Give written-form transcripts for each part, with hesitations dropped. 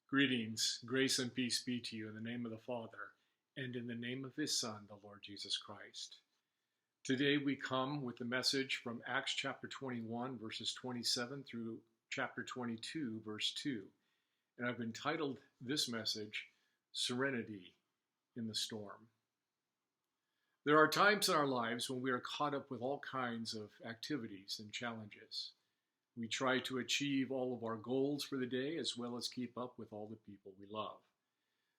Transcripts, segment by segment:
Greetings, grace and peace be to you in the name of the Father, and in the name of his Son, the Lord Jesus Christ. Today we come with the message from Acts chapter 21, verses 27 through chapter 22, verse 2. And I've entitled this message, Serenity in the Storm. There are times in our lives when we are caught up with all kinds of activities and challenges. We try to achieve all of our goals for the day as well as keep up with all the people we love.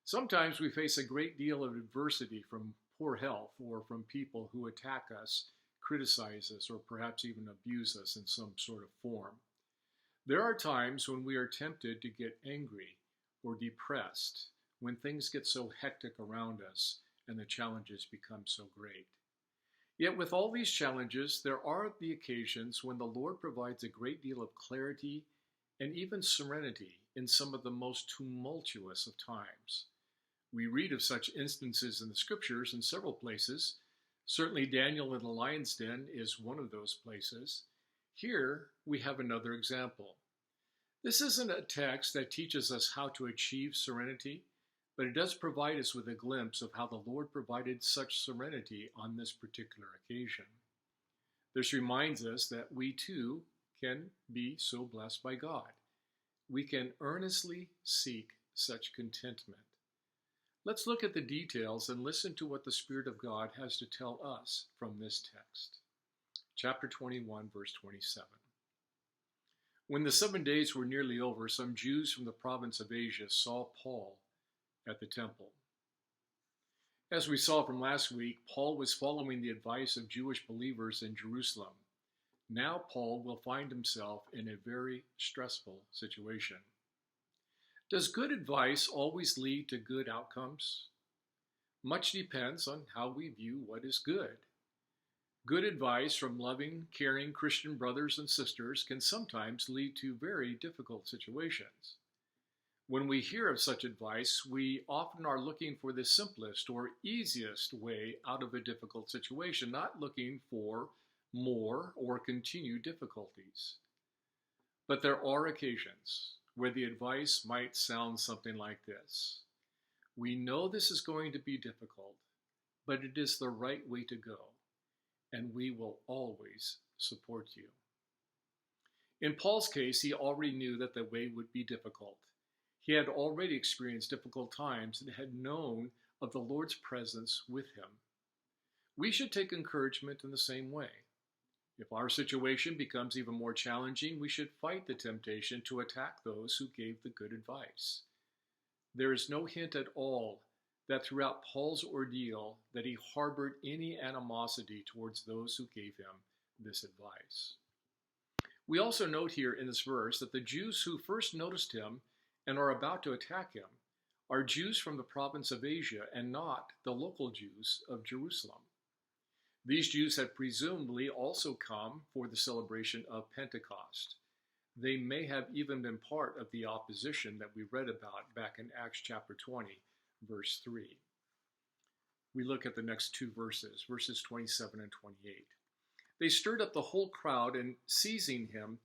Sometimes we face a great deal of adversity from poor health or from people who attack us, criticize us, or perhaps even abuse us in some sort of form. There are times when we are tempted to get angry or depressed when things get so hectic around us and the challenges become so great. Yet with all these challenges, there are the occasions when the Lord provides a great deal of clarity and even serenity in some of the most tumultuous of times. We read of such instances in the scriptures in several places. Certainly Daniel in the lion's den is one of those places. Here we have another example. This isn't a text that teaches us how to achieve serenity, but it does provide us with a glimpse of how the Lord provided such serenity on this particular occasion. This reminds us that we too can be so blessed by God. We can earnestly seek such contentment. Let's look at the details and listen to what the Spirit of God has to tell us from this text. Chapter 21, verse 27. When the 7 days were nearly over, some Jews from the province of Asia saw Paul at the temple. As we saw from last week, Paul was following the advice of Jewish believers in Jerusalem. Now Paul will find himself in a very stressful situation. Does good advice always lead to good outcomes? Much depends on how we view what is good. Good advice from loving, caring Christian brothers and sisters can sometimes lead to very difficult situations. When we hear of such advice, we often are looking for the simplest or easiest way out of a difficult situation, not looking for more or continued difficulties. But there are occasions where the advice might sound something like this. We know this is going to be difficult, but it is the right way to go, and we will always support you. In Paul's case, he already knew that the way would be difficult. He had already experienced difficult times and had known of the Lord's presence with him. We should take encouragement in the same way. If our situation becomes even more challenging, we should fight the temptation to attack those who gave the good advice. There is no hint at all that throughout Paul's ordeal that he harbored any animosity towards those who gave him this advice. We also note here in this verse that the Jews who first noticed him and are about to attack him are Jews from the province of Asia and not the local Jews of Jerusalem. These Jews had presumably also come for the celebration of Pentecost. They may have even been part of the opposition that we read about back in Acts chapter 20, verse 3. We look at the next two verses, verses 27 and 28. They stirred up the whole crowd and seized him,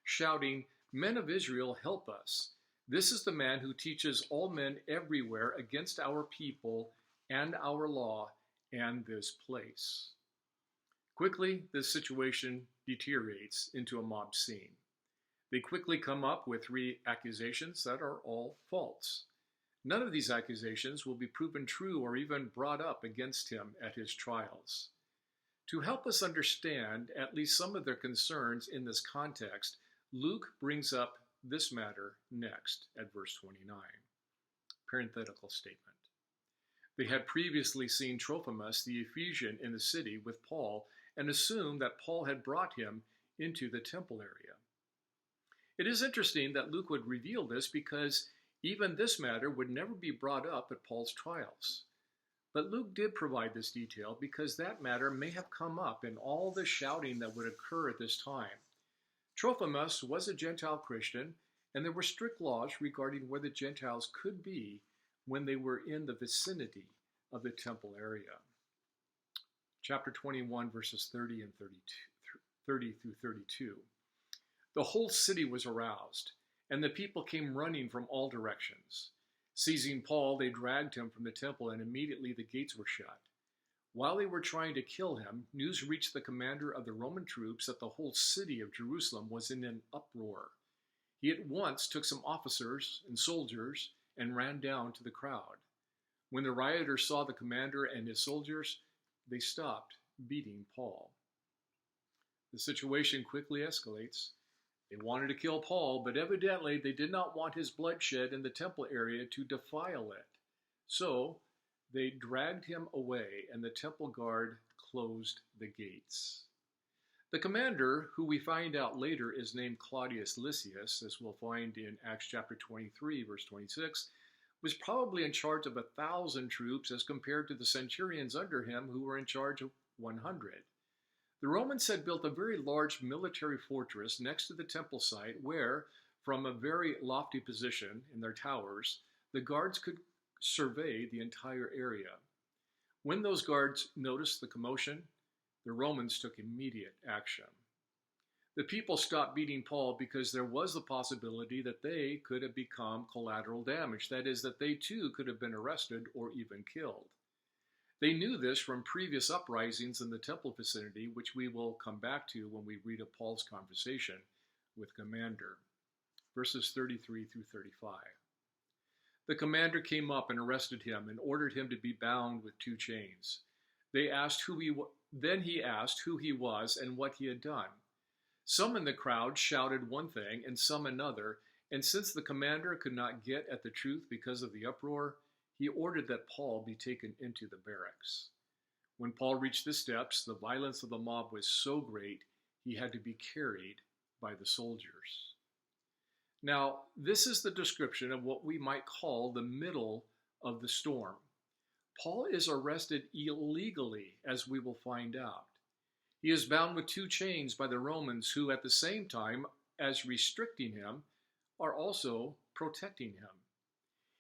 shouting, "Men of Israel, help us. This is the man who teaches all men everywhere against our people and our law and this place." Quickly, this situation deteriorates into a mob scene. They quickly come up with 3 accusations that are all false. None of these accusations will be proven true or even brought up against him at his trials. To help us understand at least some of their concerns in this context, Luke brings up this matter next at verse 29. Parenthetical statement. They had previously seen Trophimus the Ephesian in the city with Paul and assumed that Paul had brought him into the temple area. It is interesting that Luke would reveal this because even this matter would never be brought up at Paul's trials. But Luke did provide this detail because that matter may have come up in all the shouting that would occur at this time. Trophimus was a Gentile Christian, and there were strict laws regarding where the Gentiles could be when they were in the vicinity of the temple area. Chapter 21, verses 30 and 30 through 32. The whole city was aroused, and the people came running from all directions. Seizing Paul, they dragged him from the temple, and immediately the gates were shut. While they were trying to kill him, news reached the commander of the Roman troops that the whole city of Jerusalem was in an uproar. He at once took some officers and soldiers and ran down to the crowd. When the rioters saw the commander and his soldiers, they stopped beating Paul. The situation quickly escalates. They wanted to kill Paul, but evidently they did not want his bloodshed in the temple area to defile it. So they dragged him away, and the temple guard closed the gates. The commander, who we find out later is named Claudius Lysias, as we'll find in Acts chapter 23, verse 26, was probably in charge of 1,000 troops as compared to the centurions under him who were in charge of 100. The Romans had built a very large military fortress next to the temple site where, from a very lofty position in their towers, the guards could survey the entire area. When those guards noticed the commotion, the Romans took immediate action. The people stopped beating Paul because there was the possibility that they could have become collateral damage, that is, that they too could have been arrested or even killed. They knew this from previous uprisings in the temple vicinity, which we will come back to when we read of Paul's conversation with the commander. Verses 33 through 35. The commander came up and arrested him and ordered him to be bound with 2 chains. Then he asked who he was and what he had done. Some in the crowd shouted one thing and some another, and since the commander could not get at the truth because of the uproar, he ordered that Paul be taken into the barracks. When Paul reached the steps, the violence of the mob was so great he had to be carried by the soldiers. Now, this is the description of what we might call the middle of the storm. Paul is arrested illegally, as we will find out. He is bound with 2 chains by the Romans, who at the same time as restricting him are also protecting him.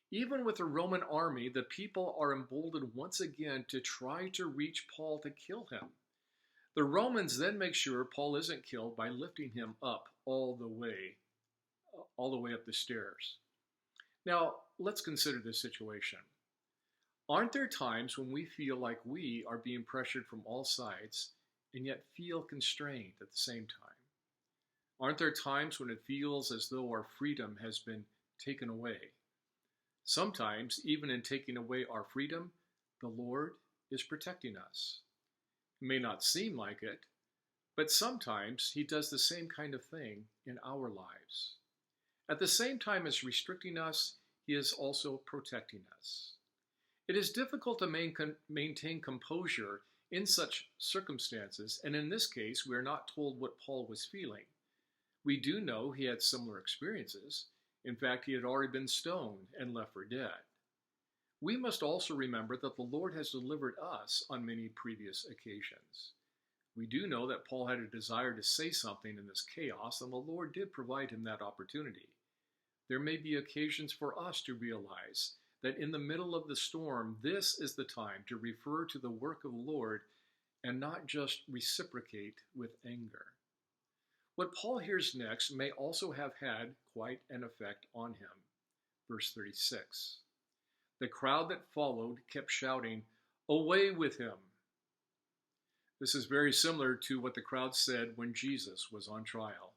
Even with the Roman army, the people are emboldened once again to try to reach Paul to kill him. The Romans then make sure Paul isn't killed by lifting him up all the way up the stairs. Now, let's consider this situation. Aren't there times when we feel like we are being pressured from all sides and yet feel constrained at the same time? Aren't there times when it feels as though our freedom has been taken away? Sometimes, even in taking away our freedom, the Lord is protecting us. It may not seem like it, but sometimes He does the same kind of thing in our lives. At the same time as restricting us, He is also protecting us. It is difficult to maintain composure in such circumstances, and in this case, we are not told what Paul was feeling. We do know he had similar experiences. In fact, he had already been stoned and left for dead. We must also remember that the Lord has delivered us on many previous occasions. We do know that Paul had a desire to say something in this chaos, and the Lord did provide him that opportunity. There may be occasions for us to realize that in the middle of the storm, this is the time to refer to the work of the Lord and not just reciprocate with anger. What Paul hears next may also have had quite an effect on him. Verse 36. The crowd that followed kept shouting, "Away with him!" This is very similar to what the crowd said when Jesus was on trial.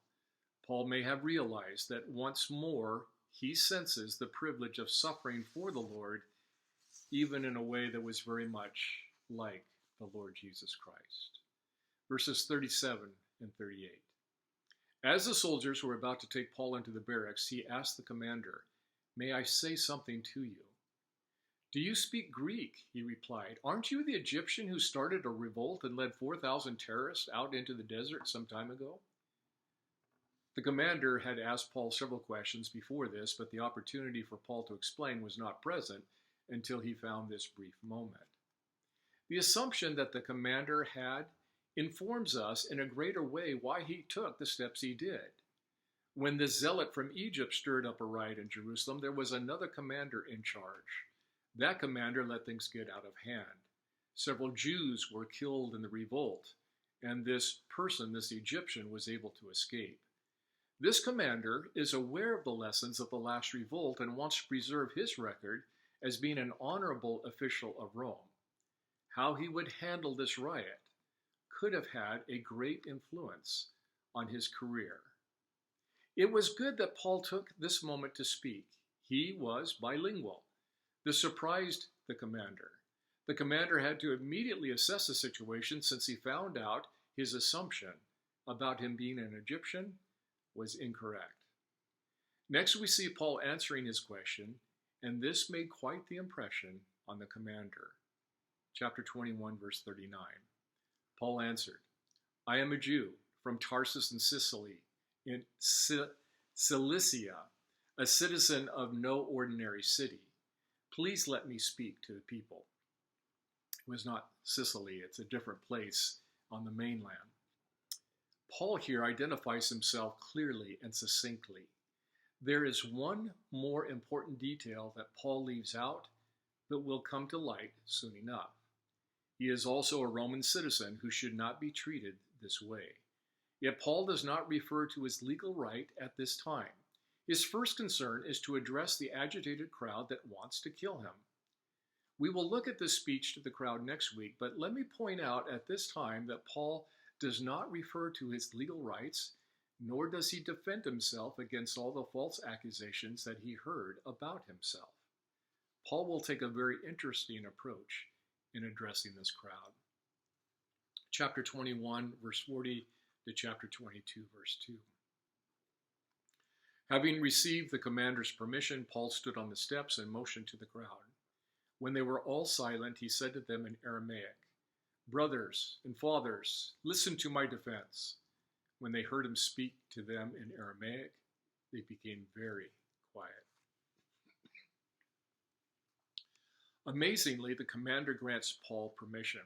Paul may have realized that once more he senses the privilege of suffering for the Lord, even in a way that was very much like the Lord Jesus Christ. Verses 37 and 38. As the soldiers were about to take Paul into the barracks, he asked the commander, "May I say something to you?" "Do you speak Greek?" he replied. "Aren't you the Egyptian who started a revolt and led 4,000 terrorists out into the desert some time ago?" The commander had asked Paul several questions before this, but the opportunity for Paul to explain was not present until he found this brief moment. The assumption that the commander had informs us in a greater way why he took the steps he did. When the zealot from Egypt stirred up a riot in Jerusalem, there was another commander in charge. That commander let things get out of hand. Several Jews were killed in the revolt, and this person, this Egyptian, was able to escape. This commander is aware of the lessons of the last revolt and wants to preserve his record as being an honorable official of Rome. How he would handle this riot could have had a great influence on his career. It was good that Paul took this moment to speak. He was bilingual. This surprised the commander. The commander had to immediately assess the situation since he found out his assumption about him being an Egyptian was incorrect. Next, we see Paul answering his question, and this made quite the impression on the commander. Chapter 21, verse 39. Paul answered, I am a Jew from Tarsus in Sicily, in Cilicia, a citizen of no ordinary city. Please let me speak to the people. It was not Sicily, it's a different place on the mainland. Paul here identifies himself clearly and succinctly. There is one more important detail that Paul leaves out, but will come to light soon enough. He is also a Roman citizen who should not be treated this way. Yet Paul does not refer to his legal right at this time. His first concern is to address the agitated crowd that wants to kill him. We will look at this speech to the crowd next week, but let me point out at this time that Paul does not refer to his legal rights, nor does he defend himself against all the false accusations that he heard about himself. Paul will take a very interesting approach in addressing this crowd. Chapter 21, verse 40 to chapter 22, verse 2. Having received the commander's permission, Paul stood on the steps and motioned to the crowd. When they were all silent, he said to them in Aramaic, Brothers and fathers, listen to my defense. When they heard him speak to them in Aramaic, they became very quiet. Amazingly, the commander grants Paul permission.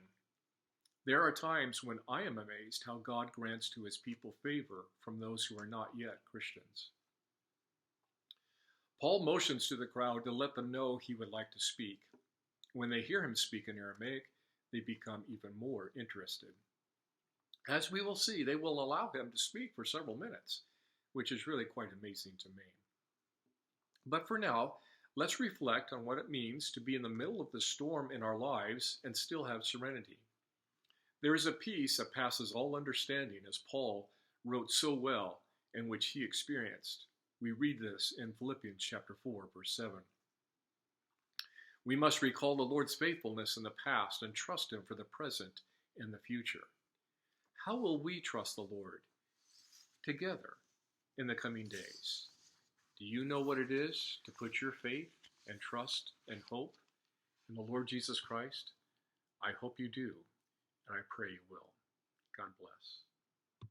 There are times when I am amazed how God grants to his people favor from those who are not yet Christians. Paul motions to the crowd to let them know he would like to speak. When they hear him speak in Aramaic, they become even more interested. As we will see, they will allow him to speak for several minutes, which is really quite amazing to me. But for now, let's reflect on what it means to be in the middle of the storm in our lives and still have serenity. There is a peace that passes all understanding, as Paul wrote so well, and which he experienced. We read this in Philippians chapter 4, verse 7. We must recall the Lord's faithfulness in the past and trust him for the present and the future. How will we trust the Lord together in the coming days? Do you know what it is to put your faith and trust and hope in the Lord Jesus Christ? I hope you do, and I pray you will. God bless.